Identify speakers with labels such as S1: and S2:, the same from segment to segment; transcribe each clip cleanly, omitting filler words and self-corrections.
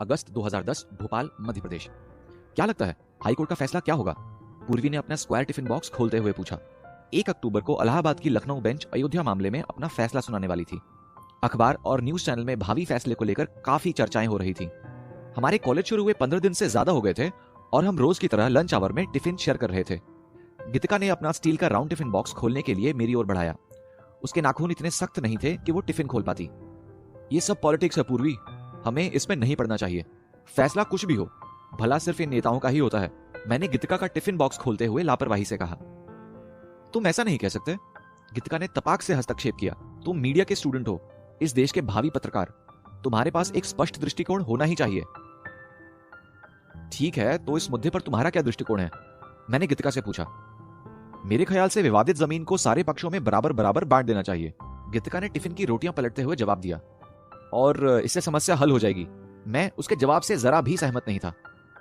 S1: अगस्त 2010, भोपाल, मध्य प्रदेश। क्या लगता है हाईकोर्ट का फैसला क्या होगा? पूर्वी ने अपना स्क्वायर टिफिन बॉक्स खोलते हुए पूछा। 1 अक्टूबर को इलाहाबाद की लखनऊ बेंच अयोध्या मामले में अपना फैसला सुनाने वाली थी। अखबार और न्यूज चैनल में भावी फैसले को लेकर काफी चर्चाएं हो रही थी। हमारे कॉलेज शुरू हुए 15 दिन से ज्यादा हो गए थे और हम रोज की तरह लंच आवर में टिफिन शेयर कर रहे थे। गीतिका ने अपना स्टील का राउंड टिफिन बॉक्स खोलने के लिए मेरी ओर बढ़ाया। उसके नाखून इतने सख्त नहीं थे कि वो टिफिन खोल पाती। ये सब पॉलिटिक्स है पूर्वी, हमें इसमें नहीं पड़ना चाहिए। फैसला कुछ भी हो, भला सिर्फ इन नेताओं का ही होता है, मैंने गीतिका का टिफिन बॉक्स खोलते हुए लापरवाही से कहा। तुम ऐसा नहीं कह सकते, गीतिका ने तपाक से हस्तक्षेप किया। तुम मीडिया के स्टूडेंट हो, इस देश के भावी पत्रकार, तुम्हारे पास एक स्पष्ट दृष्टिकोण होना ही चाहिए। ठीक है, तो इस मुद्दे पर तुम्हारा क्या दृष्टिकोण है? मैंने गीतिका से पूछा। मेरे ख्याल से विवादित जमीन को सारे पक्षों में बराबर बराबर बांट देना चाहिए, गीतिका ने टिफिन की रोटियां पलटते हुए जवाब दिया। और इससे समस्या हल हो जाएगी। मैं उसके जवाब से जरा भी सहमत नहीं था।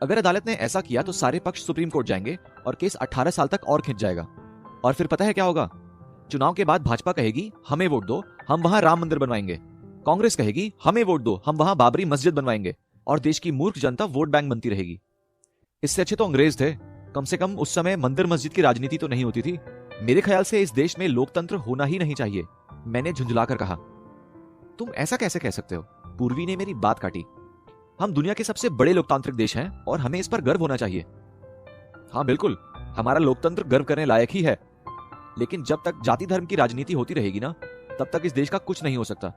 S1: अगर अदालत ने ऐसा किया तो सारे पक्ष सुप्रीम कोर्ट जाएंगे और केस 18 साल तक और खिंच जाएगा। और फिर पता है क्या होगा? चुनाव के बाद भाजपा कहेगी हमें वोट दो, हम वहां राम मंदिर बनवाएंगे। कांग्रेस कहेगी हमें वोट दो, हम वहां बाबरी मस्जिद बनवाएंगे। और देश की मूर्ख जनता वोट बैंक बनती रहेगी। इससे अच्छे तो अंग्रेज थे, कम से कम उस समय मंदिर मस्जिद की राजनीति तो नहीं होती थी। मेरे ख्याल से इस देश में लोकतंत्र होना ही नहीं चाहिए, मैंने झुंझलाकर कहा। तुम ऐसा कैसे कह सकते हो? पूर्वी ने मेरी बात काटी। हम दुनिया के सबसे बड़े लोकतांत्रिक देश हैं और हमें इस पर गर्व होना चाहिए। हाँ बिल्कुल, हमारा लोकतंत्र गर्व करने लायक ही है, लेकिन जब तक जाति धर्म की राजनीति होती रहेगी ना, तब तक इस देश का कुछ नहीं हो सकता,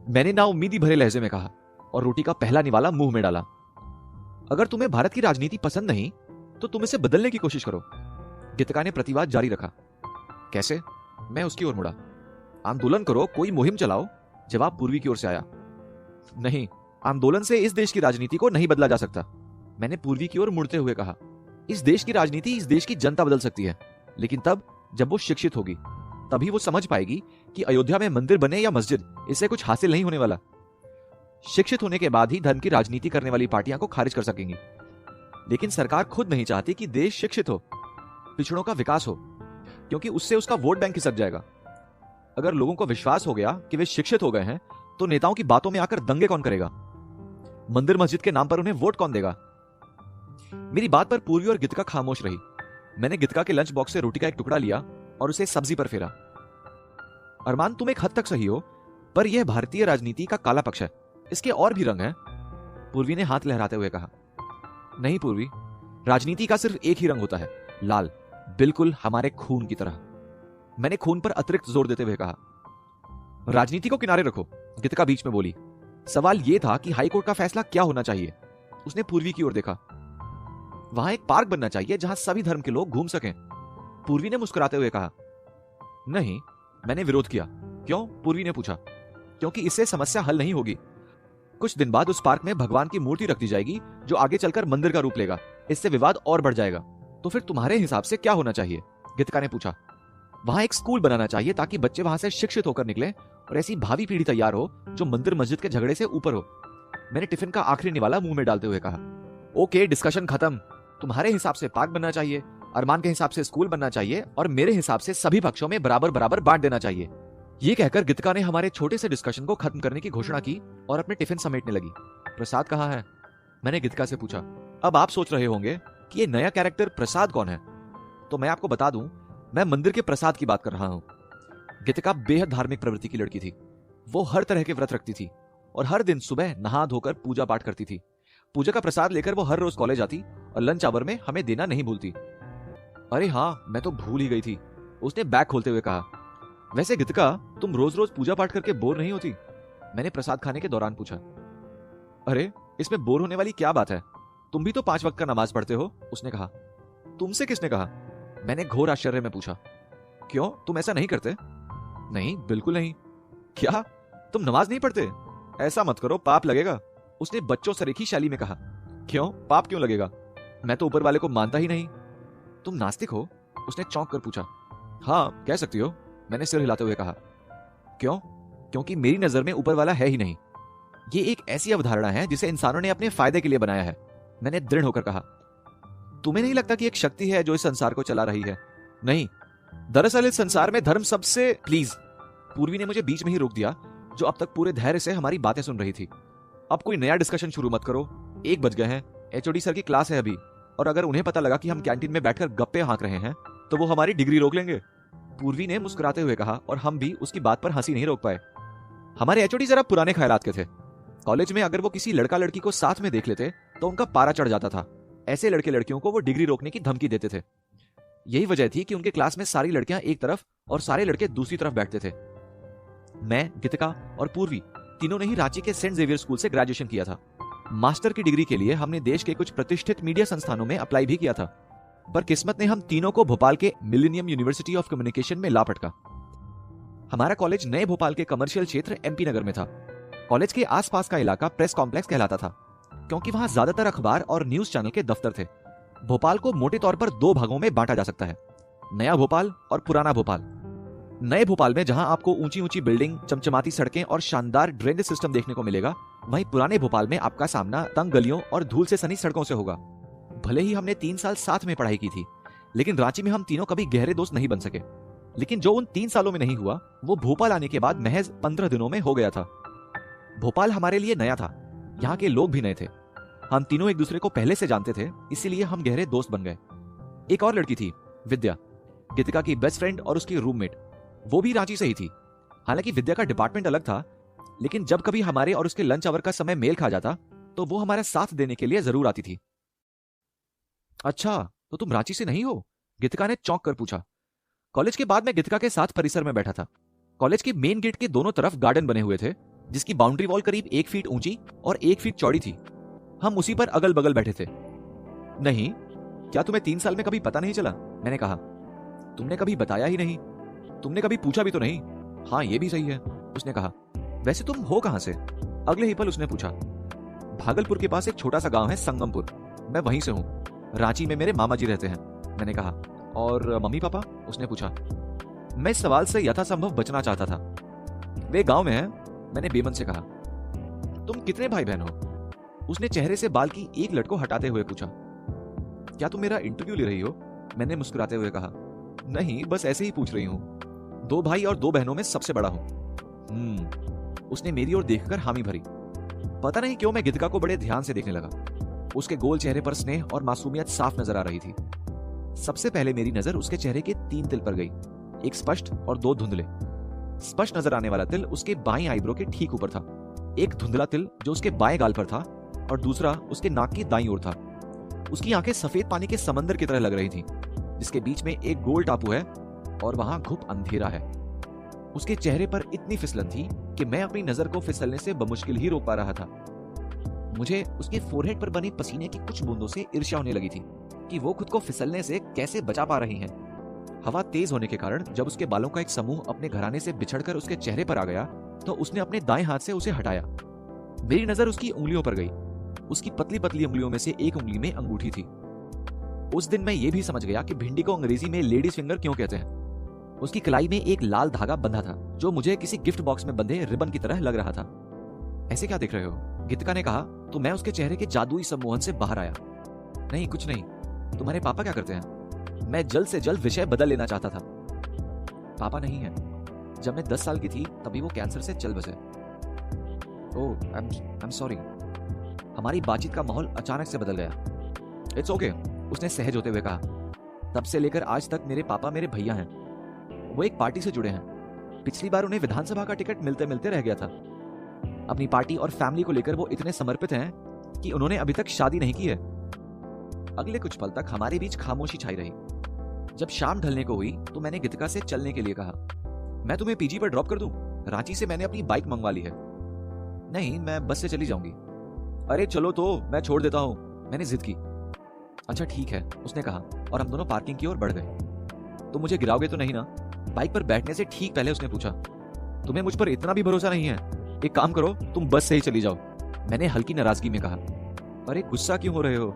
S1: मैंने नाउम्मीदी भरे लहजे में कहा और रोटी का पहला निवाला मुंह में डाला। अगर तुम्हें भारत की राजनीति पसंद नहीं तो तुम इसे बदलने की कोशिश करो, गीतिका ने प्रतिवाद जारी रखा। कैसे? मैं उसकी ओर मुड़ा। आंदोलन करो, कोई मुहिम चलाओ, जवाब पूर्वी की ओर से आया। नहीं, आंदोलन से इस देश की राजनीति को नहीं बदला जा सकता, मैंने पूर्वी की ओर मुड़ते हुए कहा। इस देश की राजनीति इस देश की जनता बदल सकती है, लेकिन तब जब वो शिक्षित होगी, तभी वो समझ पाएगी कि अयोध्या में मंदिर बने या मस्जिद, इससे कुछ हासिल नहीं होने वाला। शिक्षित होने के बाद ही धर्म की राजनीति करने वाली पार्टियां को खारिज कर सकेंगी। लेकिन सरकार खुद नहीं चाहती कि देश शिक्षित हो, पिछड़ों का विकास हो, क्योंकि उससे उसका वोट बैंक खिसक जाएगा। अगर लोगों को विश्वास हो गया कि वे शिक्षित हो गए हैं, तो नेताओं की बातों में आकर दंगे कौन करेगा? मंदिर मस्जिद के नाम पर उन्हें वोट कौन देगा? मेरी बात पर पूर्वी और गीतिका खामोश रही। मैंने गीतिका के लंच बॉक्स से रोटी का एक टुकड़ा लिया और उसे सब्जी पर फेरा। अरमान, तुम एक हद तक सही हो, पर यह भारतीय राजनीति का काला पक्ष है, इसके और भी रंग हैं, पूर्वी ने हाथ लहराते हुए कहा। नहीं पूर्वी, राजनीति का सिर्फ एक ही रंग होता है, लाल, बिल्कुल हमारे खून की तरह, मैंने खून पर अतिरिक्त जोर देते हुए कहा। राजनीति को किनारे रखो, गीतिका बीच में बोली। सवाल यह था कि हाईकोर्ट का फैसला क्या होना चाहिए। उसने पूर्वी की ओर देखा। वहां एक पार्क बनना चाहिए जहां सभी धर्म के लोग घूम सकें, पूर्वी ने मुस्कुराते हुए कहा। नहीं, मैंने विरोध किया। क्यों? पूर्वी ने पूछा। क्योंकि इससे समस्या हल नहीं होगी। कुछ दिन बाद उस पार्क में भगवान की मूर्ति रख दी जाएगी जो आगे चलकर मंदिर का रूप लेगा, इससे विवाद और बढ़ जाएगा। तो फिर तुम्हारे हिसाब से क्या होना चाहिए? गीतिका ने पूछा। वहां एक स्कूल बनाना चाहिए ताकि बच्चे वहां से शिक्षित होकर निकले और ऐसी भावी पीढ़ी तैयार हो जो मंदिर मस्जिद के झगड़े से ऊपर हो, मैंने टिफिन का आखिरी निवाला मुंह में डालते हुए कहा। ओके, डिस्कशन खत्म। तुम्हारे हिसाब से पार्क बनना चाहिए, अरमान के हिसाब से स्कूल बनना चाहिए और मेरे हिसाब से सभी पक्षों में बराबर बराबर बांट देना चाहिए। ये कहकर गीतिका ने हमारे छोटे से डिस्कशन को खत्म करने की घोषणा की और अपने टिफिन समेटने लगी। प्रसाद कहाँ है? मैंने गीतिका से पूछा। अब आप सोच रहे होंगे कि ये नया कैरेक्टर प्रसाद कौन है, तो मैं आपको बता दूं, मैं मंदिर के प्रसाद की बात कर रहा हूं। गीतिका बेहद धार्मिक प्रवृत्ति की लड़की थी। वो हर तरह के व्रत रखती थी और हर दिन सुबह नहा धोकर पूजा पाठ करती थी। पूजा का प्रसाद लेकर वो हर रोज कॉलेज आती और लंच आवर में हमें देना नहीं भूलती। अरे हाँ, मैं तो भूल ही गई थी, उसने बैग खोलते हुए कहा। वैसे गीतिका, तुम रोज रोज पूजा पाठ करके बोर नहीं होती? मैंने प्रसाद खाने के दौरान पूछा। अरे, इसमें बोर होने वाली क्या बात है, तुम भी तो 5 वक्त का नमाज पढ़ते हो, उसने कहा। तुमसे किसने कहा? मैंने घोर आश्चर्य में पूछा। क्यों, तुम ऐसा नहीं करते? नहीं, बिल्कुल नहीं। क्या, तुम नमाज नहीं पढ़ते? ऐसा मत करो, पाप लगेगा, उसने बच्चों सरीखी शैली में कहा। क्यों, पाप क्यों लगेगा? मैं तो ऊपर वाले को मानता ही नहीं। तुम नास्तिक हो? उसने चौंक कर पूछा। हाँ, कह सकती हो, मैंने सिर हिलाते हुए कहा। क्यों? क्योंकि मेरी नजर में ऊपर वाला है ही नहीं। ये एक ऐसी अवधारणा है जिसे इंसानों ने अपने फायदे के लिए बनाया है, मैंने दृढ़ होकर कहा। तुम्हें नहीं लगता कि एक शक्ति है जो इस संसार को चला रही है? नहीं, दरअसल इस संसार में धर्म सबसे। प्लीज, पूर्वी ने मुझे बीच में ही रोक दिया, जो अब तक पूरे धैर्य से हमारी बातें सुन रही थी। अब कोई नया डिस्कशन शुरू मत करो, 1 बज गए हैं, एचओडी सर की क्लास है अभी, और अगर उन्हें पता लगा कि हम कैंटीन में बैठकर गप्पे हाँक रहे हैं तो वो हमारी डिग्री रोक लेंगे। पूर्वी ने मुस्कुराते हुए कहा, और हम भी उसकी बात पर हंसी नहीं रोक पाए। हमारे एचओडी जरा पुराने ख्यालात के थे। कॉलेज में अगर वो किसी लड़का लड़की को साथ में देख लेते तो उनका पारा चढ़ जाता था। ऐसे लड़के लड़कियों को वो डिग्री रोकने की धमकी देते थे। यही वजह थी कि उनके क्लास में सारी लड़कियां एक तरफ और सारे लड़के दूसरी तरफ बैठते थे। मैं, गीतिका और पूर्वी तीनों ने ही रांची के सेंट जेवियर स्कूल से ग्रेजुएशन किया था। मास्टर की डिग्री के लिए हमने देश के कुछ प्रतिष्ठित मीडिया संस्थानों में अप्लाई भी किया था, पर किस्मत ने हम तीनों को भोपाल के मिलेनियम यूनिवर्सिटी ऑफ कम्युनिकेशन में ला पटका। हमारा कॉलेज नए भोपाल के कमर्शियल क्षेत्र एमपी नगर में था। कॉलेज के आसपास का इलाका प्रेस कॉम्प्लेक्स कहलाता था, क्योंकि वहां ज्यादातर अखबार और न्यूज चैनल के दफ्तर थे। भोपाल को मोटे तौर पर 2 भागों में बांटा जा सकता है, नया भोपाल और पुराना भोपाल। नए भोपाल में जहां आपको ऊंची ऊंची बिल्डिंग, चमचमाती सड़कें और शानदार ड्रेनेज सिस्टम देखने को मिलेगा, वहीं पुराने भोपाल में आपका सामना तंग गलियों और धूल से सनी सड़कों से होगा। भले ही हमने 3 साल साथ में पढ़ाई की थी, लेकिन रांची में हम तीनों कभी गहरे दोस्त नहीं बन सके। लेकिन जो उन 3 सालों में नहीं हुआ, वो भोपाल आने के बाद महज 15 दिनों में हो गया था। भोपाल हमारे लिए नया था, यहाँ के लोग भी नए थे। हम तीनों एक दूसरे को पहले से जानते थे, इसीलिए हम गहरे दोस्त बन गए। एक और लड़की थी, विद्या, गीतिका की बेस्ट फ्रेंड और उसकी रूममेट। वो भी रांची से ही थी। हालांकि विद्या का डिपार्टमेंट अलग था, लेकिन जब कभी हमारे और उसके लंच आवर का समय मेल खा जाता तो वो हमारा साथ देने के लिए जरूर आती थी। अच्छा, तो तुम रांची से नहीं हो? गीतिका ने चौंक कर पूछा। कॉलेज के बाद मैं गीतिका के साथ परिसर में बैठा था। कॉलेज के मेन गेट के दोनों तरफ गार्डन बने हुए थे, जिसकी बाउंड्री वॉल करीब 1 फीट ऊंची और 1 फीट चौड़ी थी। हम उसी पर अगल बगल बैठे थे। नहीं, क्या तुम्हें 3 साल में कभी पता नहीं चला? मैंने कहा। तुमने कभी बताया ही नहीं, तुमने कभी पूछा भी तो नहीं। हाँ, ये भी सही है, उसने कहा। वैसे तुम हो कहां से? अगले ही पल उसने पूछा। भागलपुर के पास एक छोटा सा गांव है संगमपुर, मैं वहीं से हूं। रांची में मेरे मामा जी रहते हैं, मैंने कहा। और मम्मी पापा? उसने पूछा। मैं इस सवाल से यथासंभव बचना चाहता था। वे गांव में हैं, मैंने बेमन से कहा। तुम कितने भाई बहन हो? उसने चेहरे से बाल की एक लट को हटाते हुए पूछा। क्या तुम मेरा इंटरव्यू ले रही हो? मैंने मुस्कुराते हुए कहा। नहीं, बस ऐसे ही पूछ रही हूं। 2 भाई और 2 बहनों में सबसे बड़ा हूं। उसने मेरी ओर देखकर हामी भरी। पता नहीं क्यों मैं गीतिका को बड़े ध्यान से देखने लगा। उसके गोल चेहरे पर स्नेह और मासूमियत साफ नजर आ रही थी। सबसे पहले मेरी नजर उसके चेहरे के 3 तिल पर गई, एक स्पष्ट और 2 धुंधले। स्पष्ट नजर आने वाला तिल उसके बाएं आईब्रो के ठीक ऊपर था, एक धुंधला तिल जो उसके बाएं गाल पर था, और दूसरा उसके नाक की दाईं ओर था। उसकी आंखें सफेद पानी के समंदर की तरह लग रही थीं, जिसके बीच में एक गोल टापू है और वहां घुप अंधेरा है। उसके चेहरे पर इतनी फिसलन थी कि मैं अपनी नजर को फिसलने से बमुश्किल ही रोक पा रहा था। मुझे उसके फोरहेड पर बनी पसीने की कुछ बूंदों से ईर्ष्या होने लगी थी कि वो खुद को फिसलने से कैसे बचा पा रही हैं। हवा तेज होने के कारण जब उसके बालों का एक समूह अपने घराने से बिछड़कर उसके चेहरे पर आ गया, तो उसने अपने दाएं हाथ से उसे हटाया। मेरी नजर उसकी उंगलियों पर गई। उसकी पतली पतली उंगलियों में से एक उंगली में अंगूठी थी। उस दिन मैं ये भी समझ गया कि भिंडी को अंग्रेजी में लेडीज फिंगर क्यों कहते हैं। उसकी कलाई में एक लाल धागा बंधा था, जो मुझे किसी गिफ्ट बॉक्स में बंधे रिबन की तरह लग रहा था। ऐसे क्या देख रहे हो? गीतिका ने कहा तो मैं उसके चेहरे के जादुई सम्मोहन से बाहर आया। नहीं, कुछ नहीं। तुम्हारे पापा क्या करते हैं? मैं जल्द से जल्द विषय बदल लेना चाहता था। पापा नहीं है। जब मैं 10 साल की थी तभी वो कैंसर से चल बसे। ओह, आई एम सॉरी। हमारी बातचीत का माहौल अचानक से बदल गया। इट्स ओके, उसने सहज होते हुए कहा। तब से लेकर आज तक मेरे पापा मेरे भैया हैं। वो एक पार्टी से जुड़े हैं। पिछली बार उन्हें विधानसभा का टिकट मिलते मिलते रह गया था। अपनी पार्टी और फैमिली को लेकर वो इतने समर्पित हैं कि उन्होंने अभी तक शादी नहीं की है। अगले कुछ पल तक हमारे बीच खामोशी छाई रही। जब शाम ढलने को हुई तो मैंने गीतिका से चलने के लिए कहा। मैं तुम्हें पीजी पर ड्रॉप कर दूं? रांची से मैंने अपनी बाइक मंगवा ली है। नहीं, मैं बस से चली जाऊंगी। अरे चलो तो, मैं छोड़ देता हूं, मैंने जिद की। अच्छा ठीक है, उसने कहा, और हम दोनों पार्किंग की ओर बढ़ गए। तो मुझे गिराओगे तो नहीं ना? बाइक पर बैठने से ठीक पहले उसने पूछा। तुम्हें मुझ पर इतना भी भरोसा नहीं है? एक काम करो, तुम बस से ही चली जाओ, मैंने हल्की नाराजगी में कहा। अरे गुस्सा क्यों हो रहे हो?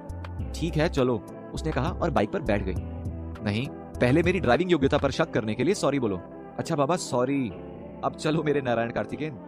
S1: ठीक है चलो, उसने कहा और बाइक पर बैठ गई। नहीं, पहले मेरी ड्राइविंग योग्यता पर शक करने के लिए सॉरी बोलो। अच्छा बाबा सॉरी, अब चलो मेरे नारायण कार्तिकेयन।